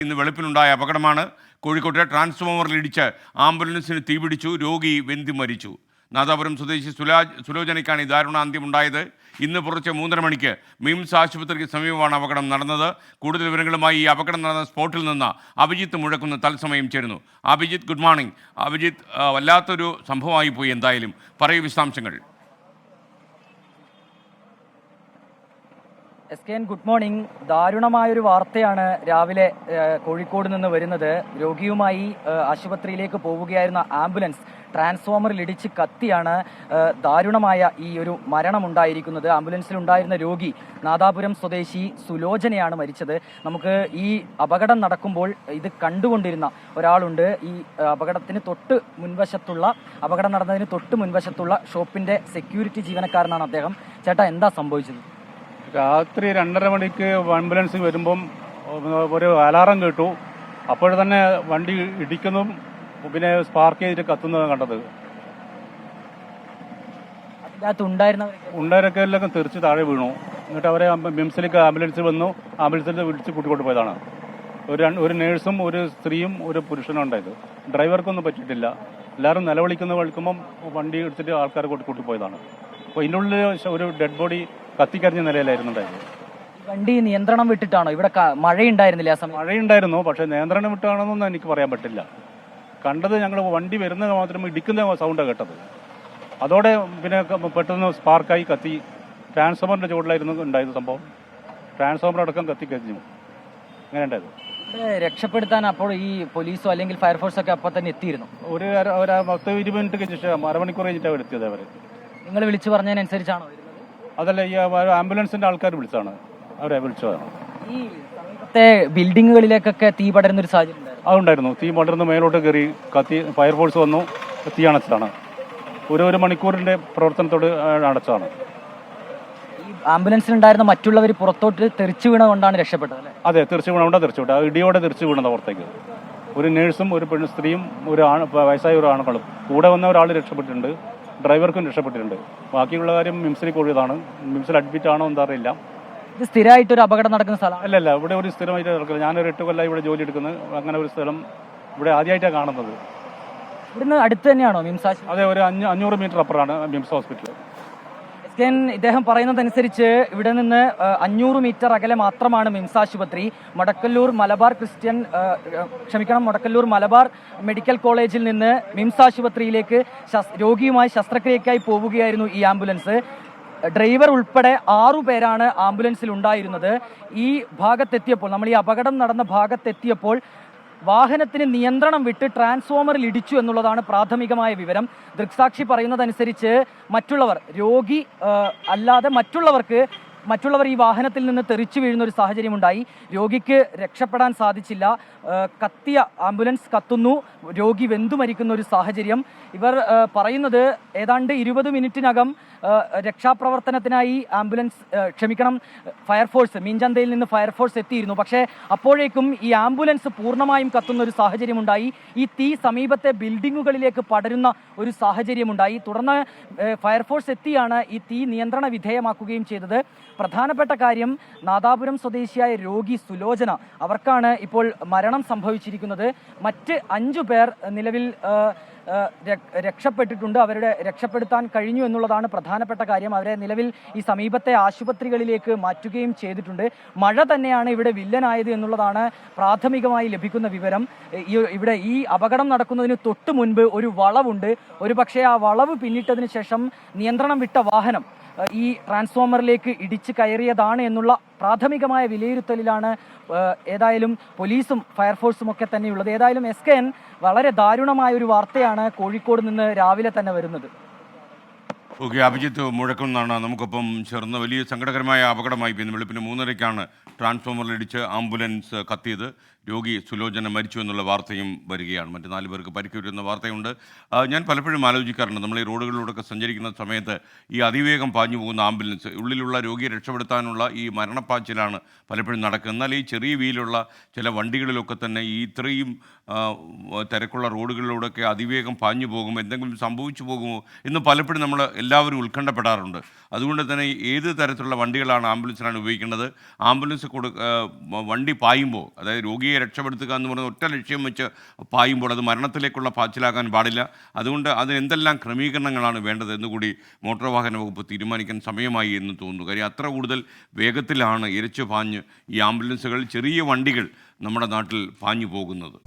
ഇന്ന് വെളുപ്പിനുണ്ടായ അപകടമാണ്. കോഴിക്കോട്ടെ ട്രാൻസ്ഫോമറിലിടിച്ച് ആംബുലൻസിന് തീപിടിച്ചു, രോഗി വെന്തി മരിച്ചു. നാദാപുരം സ്വദേശി സുലോചനയ്ക്കാണ് ഈ ദാരുണാന്ത്യമുണ്ടായത്. ഇന്ന് പുലർച്ചെ 3:30 മണിക്ക് മിംസ് ആശുപത്രിക്ക് സമീപമാണ് അപകടം നടന്നത്. കൂടുതൽ വിവരങ്ങളുമായി ഈ അപകടം നടന്ന സ്പോട്ടിൽ നിന്ന് അഭിജിത്ത് മുഴക്കുന്ന് തത്സമയം ചേരുന്നു. Abhijith, good morning. അഭിജിത്ത്, വല്ലാത്തൊരു സംഭവമായി പോയി. എന്തായാലും പറയൂ വിശദാംശങ്ങൾ. SKN, good morning. ദാരുണമായൊരു വാർത്തയാണ് രാവിലെ കോഴിക്കോട് നിന്ന് വരുന്നത്. രോഗിയുമായി ആശുപത്രിയിലേക്ക് പോവുകയായിരുന്ന ആംബുലൻസ് ട്രാൻസ്ഫോമറിൽ ഇടിച്ച് കത്തിയാണ് ദാരുണമായ ഈ ഒരു മരണമുണ്ടായിരിക്കുന്നത്. ആംബുലൻസിലുണ്ടായിരുന്ന രോഗി നാദാപുരം സ്വദേശി സുലോചനയാണ് മരിച്ചത്. നമുക്ക് ഈ അപകടം നടക്കുമ്പോൾ ഇത് കണ്ടുകൊണ്ടിരുന്ന ഒരാളുണ്ട്. ഈ അപകടത്തിന് അപകടം നടന്നതിന് തൊട്ട് മുൻവശത്തുള്ള ഷോപ്പിന്റെ സെക്യൂരിറ്റി ജീവനക്കാരനാണ് അദ്ദേഹം. ചേട്ടാ, എന്താ സംഭവിച്ചത്? രാത്രി 2:30 മണിക്ക് ആംബുലൻസ് വരുമ്പം ഒരു അലാറം കേട്ടു. അപ്പോൾ തന്നെ വണ്ടി ഇടിക്കുന്നതും പിന്നെ സ്പാർക്ക് ചെയ്തിട്ട് കത്തുന്നതും കണ്ടത്. ഉണ്ടായിരുന്നവരൊക്കെ തെറിച്ച് താഴെ വീണു. എന്നിട്ട് അവരെ മിംസിലേക്ക് ആംബുലൻസ് വന്നു. ആംബുലൻസിൽ വിളിച്ച് കൂട്ടിക്കൊണ്ട് പോയതാണ്. ഒരു നേഴ്സും ഒരു സ്ത്രീയും ഒരു പുരുഷനും ഉണ്ടായത്. ഡ്രൈവർക്കൊന്നും പറ്റിയിട്ടില്ല. എല്ലാവരും നിലവിളിക്കുന്ന കേൾക്കുമ്പം വണ്ടി എടുത്തിട്ട് ആൾക്കാരെ കൂട്ടിപ്പോയതാണ്. അപ്പോൾ ഇതിൻ്റെ ഉള്ളിൽ ഒരു ഡെഡ് ബോഡി കത്തിക്കരിഞ്ഞ നിലയിലായിരുന്നു ഉണ്ടായത്. വണ്ടി നിയന്ത്രണം വിട്ടിട്ടാണോ? ഇവിടെ മഴയുണ്ടായിരുന്നില്ല ആ സമയം? മഴയുണ്ടായിരുന്നു, പക്ഷേ നിയന്ത്രണം വിട്ടാണെന്നൊന്നും എനിക്ക് പറയാൻ പറ്റില്ല. കണ്ടത് ഞങ്ങൾ വണ്ടി വരുന്നത് മാത്രം ഇടിക്കുന്ന സൗണ്ടാണ് കേട്ടത്. അതോടെ പിന്നെ പെട്ടെന്ന് സ്പാർക്കായി കത്തി. ട്രാൻസ്ഫോമറിന്റെ ചുവട്ടിലായിരുന്നു ഉണ്ടായത് സംഭവം. ട്രാൻസ്ഫോമർ അടക്കം കത്തിക്കരിഞ്ഞു. അങ്ങനെ ഉണ്ടായത്. രക്ഷപ്പെടുത്താൻ അപ്പോൾ ഈ പോലീസോ അല്ലെങ്കിൽ ഫയർഫോഴ്സ് ഒക്കെ അപ്പോൾ തന്നെ എത്തിയിരുന്നു? ഒരു 10-20 മിനിറ്റ് കഴിഞ്ഞിട്ട്, അരമണിക്കൂർ കഴിഞ്ഞിട്ടാണ് അവരെത്തിയത്. അവർ നിങ്ങൾ വിളിച്ചു പറഞ്ഞതിനനുസരിച്ചാണോ? അതല്ല, ഈ ആംബുലൻസിന്റെ ആൾക്കാർ വിളിച്ചാണ്, അവരെ വിളിച്ചതാണ്. ഈ സമീപത്തെ ബിൽഡിങ്ങുകളിലേക്കൊക്കെ തീ പടരുന്ന ഒരു സാഹചര്യം അതുണ്ടായിരുന്നു. തീ പടർന്ന് മേലോട്ട് കയറി കത്തി. ഫയർഫോഴ്സ് വന്നു, തീ അണച്ചതാണ്. ഒരു മണിക്കൂറിന്റെ പ്രവർത്തനത്തോട് അടച്ചതാണ്. ഈ ആംബുലൻസിലുണ്ടായിരുന്ന മറ്റുള്ളവർ പുറത്തോട്ട് തെറിച്ചു വീണ കൊണ്ടാണ് രക്ഷപ്പെട്ടത് അല്ലേ? അതെ, തെറിച്ചു വീണോണ്ടാണ് തെറിച്ചു വിട്ടത്. ഇടിയോടെ തെറിച്ചു വീണത് പുറത്തേക്ക്. ഒരു നേഴ്സും ഒരു സ്ത്രീയും ഒരു വയസ്സായ ഒരു ആണുങ്ങളും കൂടെ വന്ന ഒരാൾ രക്ഷപ്പെട്ടിട്ടുണ്ട്. ഡ്രൈവർക്കും രക്ഷപ്പെട്ടിട്ടുണ്ട്. ബാക്കിയുള്ള കാര്യം മിംസിൽ കൂടിയതാണ്. മിംസിൽ അഡ്മിറ്റ് ആണോ എന്താ അറിയില്ല. ഇത് സ്ഥിരമായിട്ടൊരു അപകടം നടക്കുന്ന സ്ഥലം അല്ലല്ല, ഇവിടെ ഒരു സ്ഥിരമായിട്ട് നടക്കില്ല. ഞാനൊരു 8 കൊല്ലം ഇവിടെ ജോലി എടുക്കുന്നത്. അങ്ങനെ ഒരു സ്ഥലം ഇവിടെ ആദ്യമായിട്ടാണ് കാണുന്നത്. ഇവിടുന്ന് അടുത്ത് തന്നെയാണോ മിംസ് ആശുപത്രി? അതെ, ഒരു 500 മീറ്റർ അപ്പുറമാണ് മിംസ് ഹോസ്പിറ്റൽ. ഇദ്ദേഹം പറയുന്നതനുസരിച്ച് ഇവിടെ നിന്ന് 500 മീറ്റർ അകലെ മാത്രമാണ് മിംസ് ആശുപത്രി. മൊടക്കല്ലൂർ മലബാർ മെഡിക്കൽ കോളേജിൽ നിന്ന് മിംസ് ആശുപത്രിയിലേക്ക് രോഗിയുമായി ശസ്ത്രക്രിയക്കായി പോവുകയായിരുന്നു ഈ ആംബുലൻസ്. ഡ്രൈവർ ഉൾപ്പെടെ 6 പേരാണ് ആംബുലൻസിൽ ഉണ്ടായിരുന്നത്. ഈ ഭാഗത്തെത്തിയപ്പോൾ, നമ്മൾ ഈ അപകടം നടന്ന ഭാഗത്തെത്തിയപ്പോൾ വാഹനത്തിന് നിയന്ത്രണം വിട്ട് ട്രാൻസ്ഫോമറിൽ ഇടിച്ചു എന്നുള്ളതാണ് പ്രാഥമികമായ വിവരം. ദൃക്സാക്ഷി പറയുന്നതനുസരിച്ച് രോഗി അല്ലാതെ മറ്റുള്ളവർ ഈ വാഹനത്തിൽ നിന്ന് തെറിച്ചു വീഴുന്ന ഒരു സാഹചര്യമുണ്ടായി. രോഗിക്ക് രക്ഷപ്പെടാൻ സാധിച്ചില്ല. ആംബുലൻസ് കത്തുന്നു, രോഗി വെന്തു മരിക്കുന്ന ഒരു സാഹചര്യം. ഇവർ പറയുന്നത് ഏതാണ്ട് 20 മിനിറ്റിനകം രക്ഷാപ്രവർത്തനത്തിനായി ഫയർഫോഴ്സ് മീഞ്ചന്തയിൽ നിന്ന് ഫയർഫോഴ്സ് എത്തിയിരുന്നു. പക്ഷേ അപ്പോഴേക്കും ഈ ആംബുലൻസ് പൂർണ്ണമായും കത്തുന്ന ഒരു സാഹചര്യമുണ്ടായി. ഈ തീ സമീപത്തെ ബിൽഡിങ്ങുകളിലേക്ക് പടരുന്ന ഒരു സാഹചര്യമുണ്ടായി. തുടർന്ന് ഫയർഫോഴ്സ് എത്തിയാണ് ഈ തീ നിയന്ത്രണ വിധേയമാക്കുകയും ചെയ്തത്. പ്രധാനപ്പെട്ട കാര്യം, നാദാപുരം സ്വദേശിയായ രോഗി സുലോചന, അവർക്കാണ് ഇപ്പോൾ മരണം സംഭവിച്ചിരിക്കുന്നത്. മറ്റ് 5 പേർ നിലവിൽ രക്ഷപ്പെട്ടിട്ടുണ്ട്. അവരുടെ രക്ഷപ്പെടുത്താൻ കഴിഞ്ഞു എന്നുള്ളതാണ് പ്രധാനപ്പെട്ട കാര്യം. അവരെ നിലവിൽ ഈ സമീപത്തെ ആശുപത്രികളിലേക്ക് മാറ്റുകയും ചെയ്തിട്ടുണ്ട്. മഴ തന്നെയാണ് ഇവിടെ വില്ലനായത് എന്നുള്ളതാണ് പ്രാഥമികമായി ലഭിക്കുന്ന വിവരം. ഇവിടെ ഈ അപകടം നടക്കുന്നതിന് തൊട്ട് മുൻപ് ഒരു വളവുണ്ട്. ഒരു പക്ഷേ ആ വളവ് പിന്നിട്ടതിന് ശേഷം നിയന്ത്രണം വിട്ട വാഹനം ഈ ട്രാൻസ്ഫോമറിലേക്ക് ഇടിച്ച് കയറിയതാണ് എന്നുള്ള പ്രാഥമികമായ വിലയിരുത്തലിലാണ് ഏതായാലും പോലീസും ഫയർഫോഴ്സും ഒക്കെ തന്നെയുള്ളത്. ഏതായാലും SKN, വളരെ ദാരുണമായ ഒരു വാർത്തയാണ് കോഴിക്കോട് നിന്ന് രാവിലെ തന്നെ വരുന്നത്. ഓക്കെ, അഭിജിത്ത് മുഴക്കുന്നാണ് നമുക്കൊപ്പം ചേർന്ന്. വലിയ സങ്കടകരമായ അപകടമായി. പിന്നെ വെളുപ്പിന് 3:30-ക്കാണ് ട്രാൻസ്ഫോമറിലിടിച്ച് ആംബുലൻസ് കത്തിയത്. രോഗി സുലോചന മരിച്ചു എന്നുള്ള വാർത്തയും വരികയാണ്. മറ്റ് 4 പേർക്ക് പരിക്കേറ്റുന്ന വാർത്തയുണ്ട്. ഞാൻ പലപ്പോഴും ആലോചിക്കാറുണ്ട്, നമ്മൾ ഈ റോഡുകളിലൂടെയൊക്കെ സഞ്ചരിക്കുന്ന സമയത്ത് ഈ അതിവേഗം പാഞ്ഞു പോകുന്ന ആംബുലൻസ്, ഉള്ളിലുള്ള രോഗിയെ രക്ഷപ്പെടുത്താനുള്ള ഈ മരണപ്പാച്ചിലാണ് പലപ്പോഴും നടക്കുന്നത്. എന്നാൽ ഈ ചെറിയ വീലുള്ള ചില വണ്ടികളിലൊക്കെ തന്നെ ഈ ഇത്രയും തിരക്കുള്ള റോഡുകളിലൂടെയൊക്കെ അതിവേഗം പാഞ്ഞു പോകും, എന്തെങ്കിലും സംഭവിച്ചു പോകുമോ എന്ന് പലപ്പോഴും നമ്മൾ എല്ലാവരും ഉത്കണ്ഠപ്പെടാറുണ്ട്. അതുകൊണ്ട് തന്നെ ഏത് തരത്തിലുള്ള വണ്ടികളാണ് ആംബുലൻസിനാണ് ഉപയോഗിക്കേണ്ടത്, ആംബുലൻസ് വണ്ടി പായുമ്പോൾ, അതായത് രോഗിയെ രക്ഷപ്പെടുത്തുക എന്ന് പറയുന്ന ഒറ്റ ലക്ഷ്യം വെച്ച് പായുമ്പോൾ അത് മരണത്തിലേക്കുള്ള പാച്ചിലാകാൻ പാടില്ല. അതുകൊണ്ട് അതിന് എന്തെല്ലാം ക്രമീകരണങ്ങളാണ് വേണ്ടത് എന്നുകൂടി മോട്ടോർ വാഹന വകുപ്പ് തീരുമാനിക്കാൻ സമയമായി എന്ന് തോന്നുന്നു. കാര്യം അത്ര കൂടുതൽ വേഗത്തിലാണ് ഇരച്ചു പാഞ്ഞ് ഈ ആംബുലൻസുകൾ, ചെറിയ വണ്ടികൾ നമ്മുടെ നാട്ടിൽ പാഞ്ഞു പോകുന്നത്.